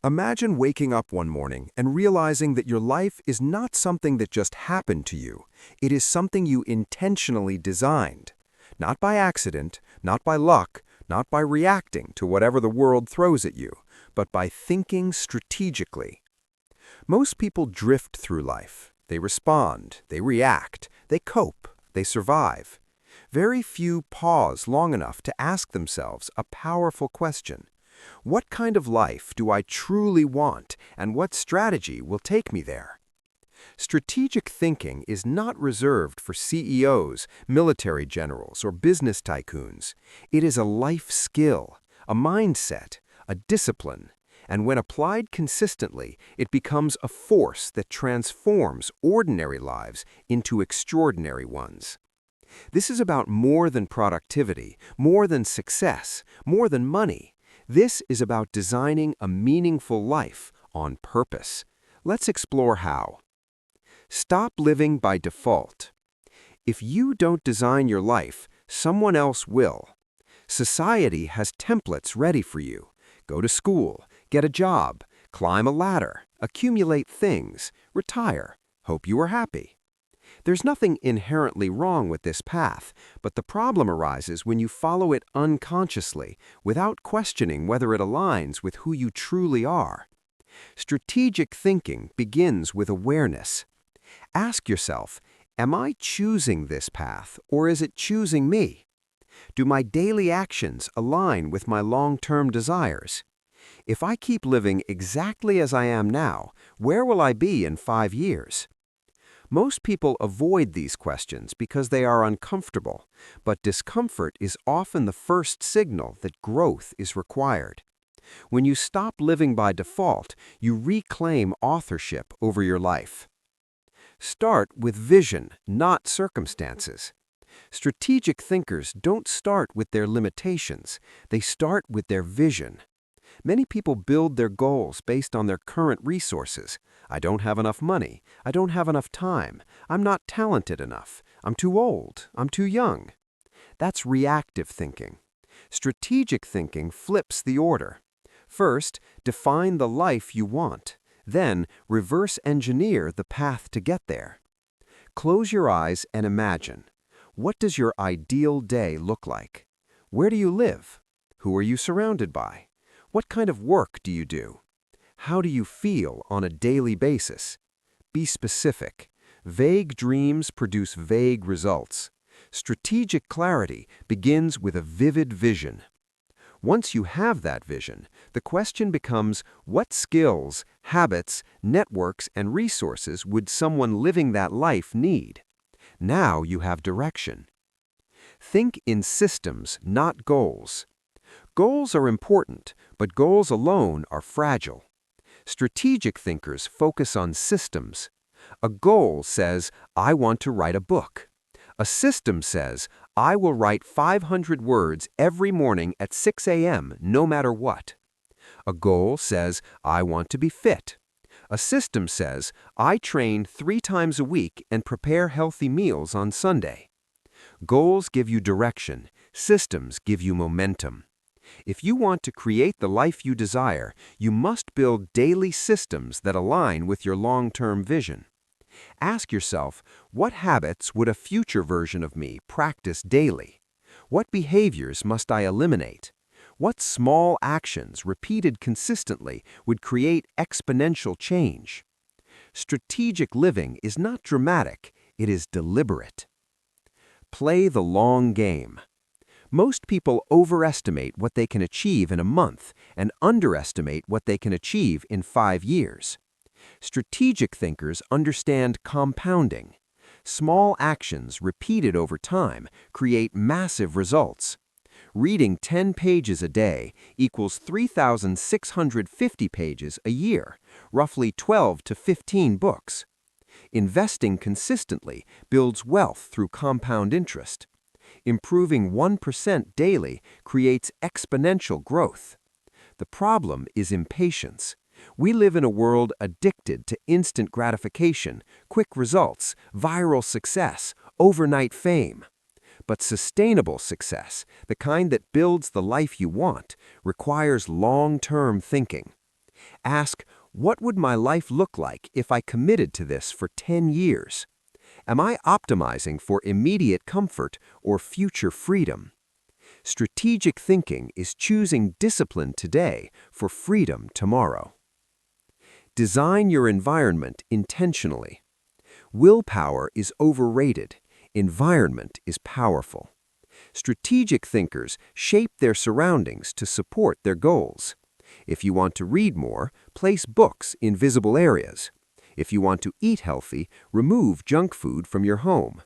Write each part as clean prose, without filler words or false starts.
Imagine waking up one morning and realizing that your life is not something that just happened to you. It is something you intentionally designed. Not by accident, not by luck, not by reacting to whatever the world throws at you, but by thinking strategically. Most people drift through life. They respond, they react, they cope, they survive. Very few pause long enough to ask themselves a powerful question. What kind of life do I truly want, and what strategy will take me there? Strategic thinking is not reserved for CEOs, military generals, or business tycoons. It is a life skill, a mindset, a discipline, and when applied consistently, it becomes a force that transforms ordinary lives into extraordinary ones. This is about more than productivity, more than success, more than money. This is about designing a meaningful life on purpose. Let's explore how. Stop living by default. If you don't design your life, someone else will. Society has templates ready for you. Go to school, get a job, climb a ladder, accumulate things, retire, hope you are happy. There's nothing inherently wrong with this path, but the problem arises when you follow it unconsciously, without questioning whether it aligns with who you truly are. Strategic thinking begins with awareness. Ask yourself, am I choosing this path, or is it choosing me? Do my daily actions align with my long-term desires? If I keep living exactly as I am now, where will I be in 5 years? Most people avoid these questions because they are uncomfortable, but discomfort is often the first signal that growth is required. When you stop living by default, you reclaim authorship over your life. Start with vision, not circumstances. Strategic thinkers don't start with their limitations, they start with their vision. Many people build their goals based on their current resources. I don't have enough money. I don't have enough time. I'm not talented enough. I'm too old. I'm too young. That's reactive thinking. Strategic thinking flips the order. First, define the life you want. Then, reverse engineer the path to get there. Close your eyes and imagine. What does your ideal day look like? Where do you live? Who are you surrounded by? What kind of work do you do? How do you feel on a daily basis? Be specific. Vague dreams produce vague results. Strategic clarity begins with a vivid vision. Once you have that vision, the question becomes, what skills, habits, networks, and resources would someone living that life need? Now you have direction. Think in systems, not goals. Goals are important, but goals alone are fragile. Strategic thinkers focus on systems. A goal says, I want to write a book. A system says, I will write 500 words every morning at 6 a.m. no matter what. A goal says, I want to be fit. A system says, I train 3 times a week and prepare healthy meals on Sunday. Goals give you direction. Systems give you momentum. If you want to create the life you desire, you must build daily systems that align with your long-term vision. Ask yourself, what habits would a future version of me practice daily? What behaviors must I eliminate? What small actions repeated consistently would create exponential change? Strategic living is not dramatic, it is deliberate. Play the long game. Most people overestimate what they can achieve in a month and underestimate what they can achieve in 5 years. Strategic thinkers understand compounding. Small actions repeated over time create massive results. Reading 10 pages a day equals 3,650 pages a year, roughly 12 to 15 books. Investing consistently builds wealth through compound interest. Improving 1% daily creates exponential growth. The problem is impatience. We live in a world addicted to instant gratification, quick results, viral success, overnight fame. But sustainable success, the kind that builds the life you want, requires long-term thinking. Ask, what would my life look like if I committed to this for 10 years? Am I optimizing for immediate comfort or future freedom? Strategic thinking is choosing discipline today for freedom tomorrow. Design your environment intentionally. Willpower is overrated. Environment is powerful. Strategic thinkers shape their surroundings to support their goals. If you want to read more, place books in visible areas. If you want to eat healthy, remove junk food from your home.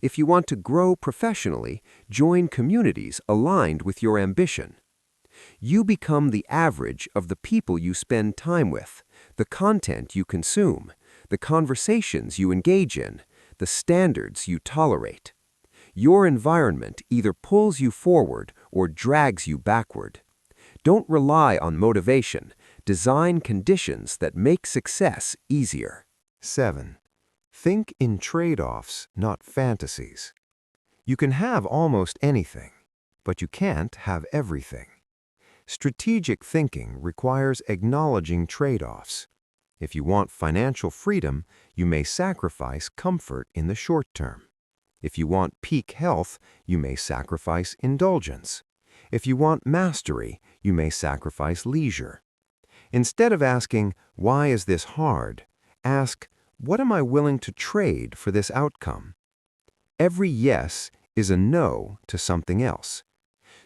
If you want to grow professionally, join communities aligned with your ambition. You become the average of the people you spend time with, the content you consume, the conversations you engage in, the standards you tolerate. Your environment either pulls you forward or drags you backward. Don't rely on motivation. Design conditions that make success easier. 7. Think in trade-offs, not fantasies. You can have almost anything, but you can't have everything. Strategic thinking requires acknowledging trade-offs. If you want financial freedom, you may sacrifice comfort in the short term. If you want peak health, you may sacrifice indulgence. If you want mastery, you may sacrifice leisure. Instead of asking, "Why is this hard?" ask, "What am I willing to trade for this outcome?" Every yes is a no to something else.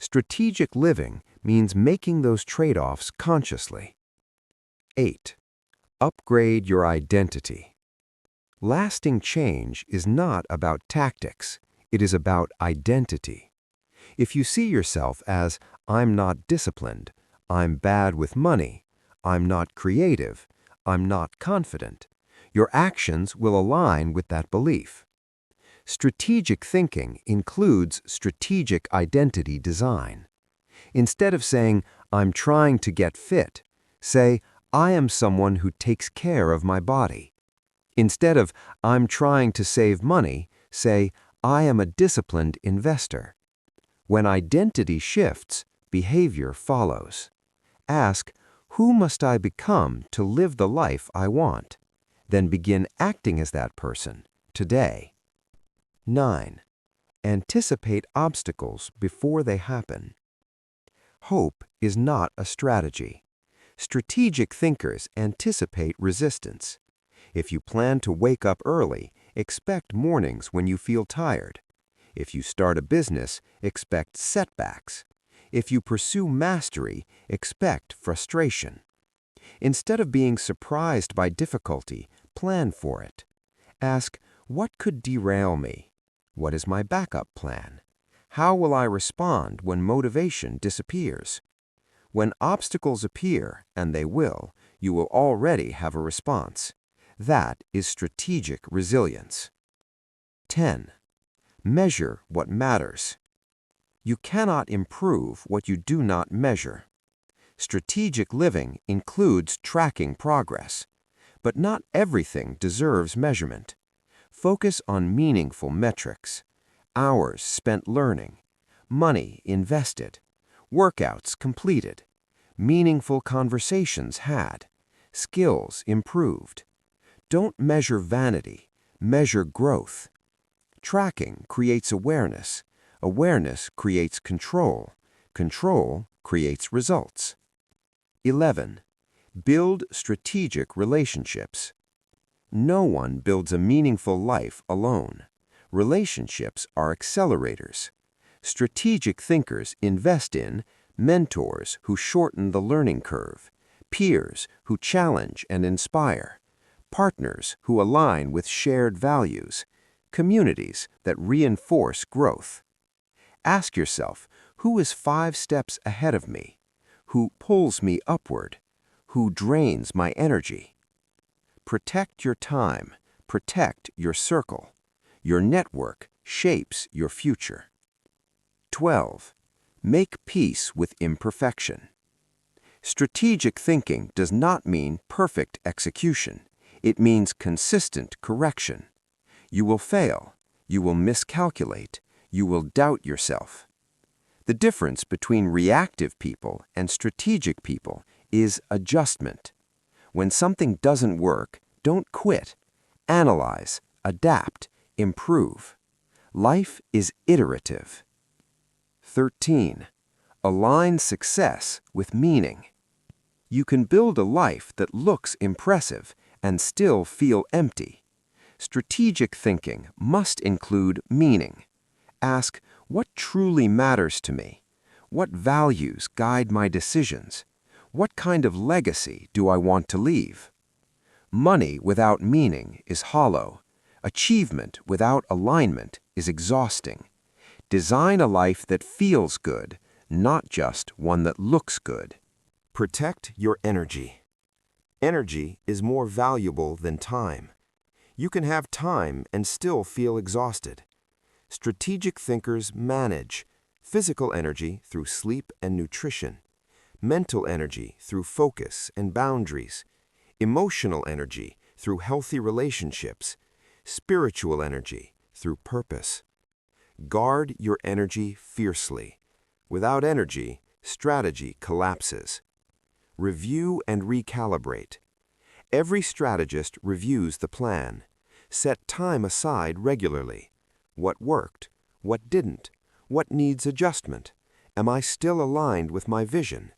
Strategic living means making those trade-offs consciously. 8. Upgrade your identity. Lasting change is not about tactics. It is about identity. If you see yourself as, "I'm not disciplined," "I'm bad with money," "I'm not creative," "I'm not confident," your actions will align with that belief. Strategic thinking includes strategic identity design. Instead of saying, "I'm trying to get fit," say, "I am someone who takes care of my body." Instead of, "I'm trying to save money," say, "I am a disciplined investor." When identity shifts, behavior follows. Ask, "Who must I become to live the life I want?" Then begin acting as that person, today. 9. Anticipate obstacles before they happen. Hope is not a strategy. Strategic thinkers anticipate resistance. If you plan to wake up early, expect mornings when you feel tired. If you start a business, expect setbacks. If you pursue mastery, expect frustration. Instead of being surprised by difficulty, plan for it. Ask, "What could derail me? What is my backup plan? How will I respond when motivation disappears?" When obstacles appear, and they will, you will already have a response. That is strategic resilience. 10. Measure what matters. You cannot improve what you do not measure. Strategic living includes tracking progress, but not everything deserves measurement. Focus on meaningful metrics: hours spent learning, money invested, workouts completed, meaningful conversations had, skills improved. Don't measure vanity, measure growth. Tracking creates awareness. Awareness creates control. Control creates results. 11. Build strategic relationships. No one builds a meaningful life alone. Relationships are accelerators. Strategic thinkers invest in mentors who shorten the learning curve, peers who challenge and inspire, partners who align with shared values, communities that reinforce growth. Ask yourself, who is 5 steps ahead of me? Who pulls me upward? Who drains my energy? Protect your time. Protect your circle. Your network shapes your future. 12. Make peace with imperfection. Strategic thinking does not mean perfect execution. It means consistent correction. You will fail. You will miscalculate. You will doubt yourself. The difference between reactive people and strategic people is adjustment. When something doesn't work, don't quit. Analyze, adapt, improve. Life is iterative. 13. Align success with meaning. You can build a life that looks impressive and still feel empty. Strategic thinking must include meaning. Ask, what truly matters to me? What values guide my decisions? What kind of legacy do I want to leave? Money without meaning is hollow. Achievement without alignment is exhausting. Design a life that feels good, not just one that looks good. Protect your energy. Energy is more valuable than time. You can have time and still feel exhausted. Strategic thinkers manage physical energy through sleep and nutrition, mental energy through focus and boundaries, emotional energy through healthy relationships, spiritual energy through purpose. Guard your energy fiercely. Without energy, strategy collapses. Review and recalibrate. Every strategist reviews the plan. Set time aside regularly. What worked? What didn't? What needs adjustment? Am I still aligned with my vision?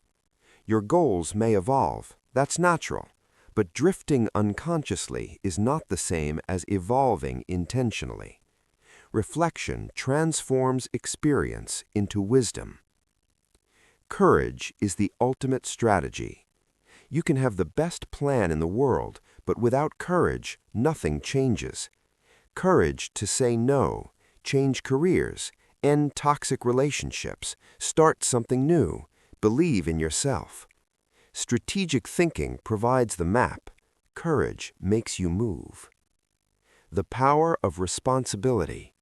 Your goals may evolve, that's natural, but drifting unconsciously is not the same as evolving intentionally. Reflection transforms experience into wisdom. Courage is the ultimate strategy. You can have the best plan in the world, but without courage, nothing changes. Courage to say no, change careers, end toxic relationships, start something new, believe in yourself. Strategic thinking provides the map. Courage makes you move. The power of responsibility.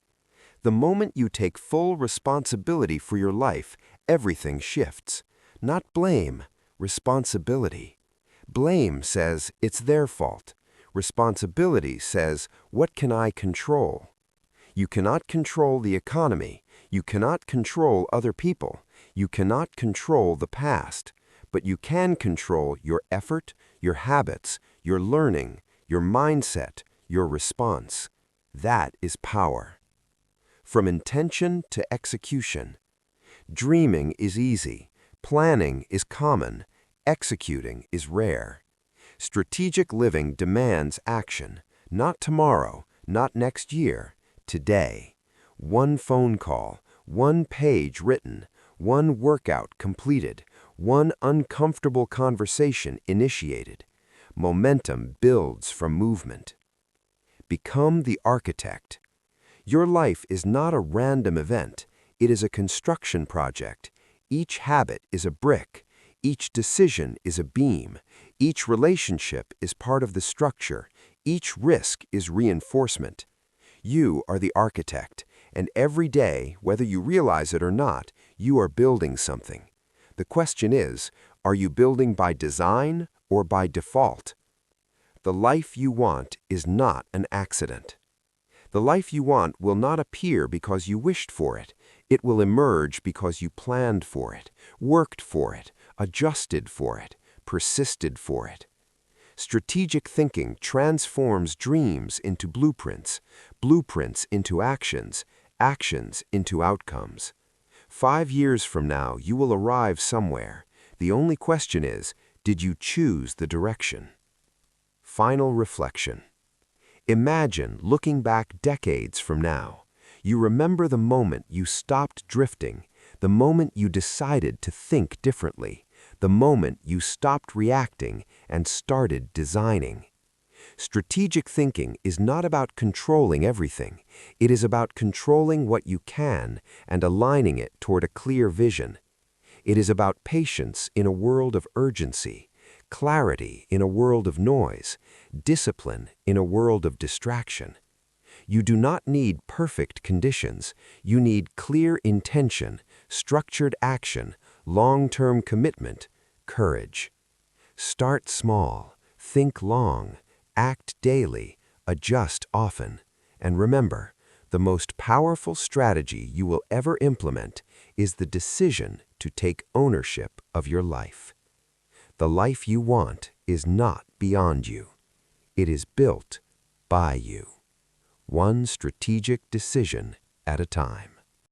The moment you take full responsibility for your life, everything shifts. Not blame, responsibility. Blame says it's their fault. Responsibility says, what can I control? You cannot control the economy. You cannot control other people. You cannot control the past. But you can control your effort, your habits, your learning, your mindset, your response. That is power. From intention to execution. Dreaming is easy. Planning is common. Executing is rare. Strategic living demands action. Not tomorrow, not next year, today. One phone call, one page written, one workout completed, one uncomfortable conversation initiated. Momentum builds from movement. Become the architect. Your life is not a random event. It is a construction project. Each habit is a brick. Each decision is a beam. Each relationship is part of the structure. Each risk is reinforcement. You are the architect, and every day, whether you realize it or not, you are building something. The question is, are you building by design or by default? The life you want is not an accident. The life you want will not appear because you wished for it. It will emerge because you planned for it, worked for it, adjusted for it, persisted for it. Strategic thinking transforms dreams into blueprints, blueprints into actions, actions into outcomes. 5 years from now, you will arrive somewhere. The only question is, did you choose the direction? Final reflection. Imagine looking back decades from now. You remember the moment you stopped drifting, the moment you decided to think differently, the moment you stopped reacting and started designing. Strategic thinking is not about controlling everything. It is about controlling what you can and aligning it toward a clear vision. It is about patience in a world of urgency, clarity in a world of noise, discipline in a world of distraction. You do not need perfect conditions. You need clear intention, structured action, long-term commitment, courage. Start small, think long, act daily, adjust often, and remember, the most powerful strategy you will ever implement is the decision to take ownership of your life. The life you want is not beyond you. It is built by you. One strategic decision at a time.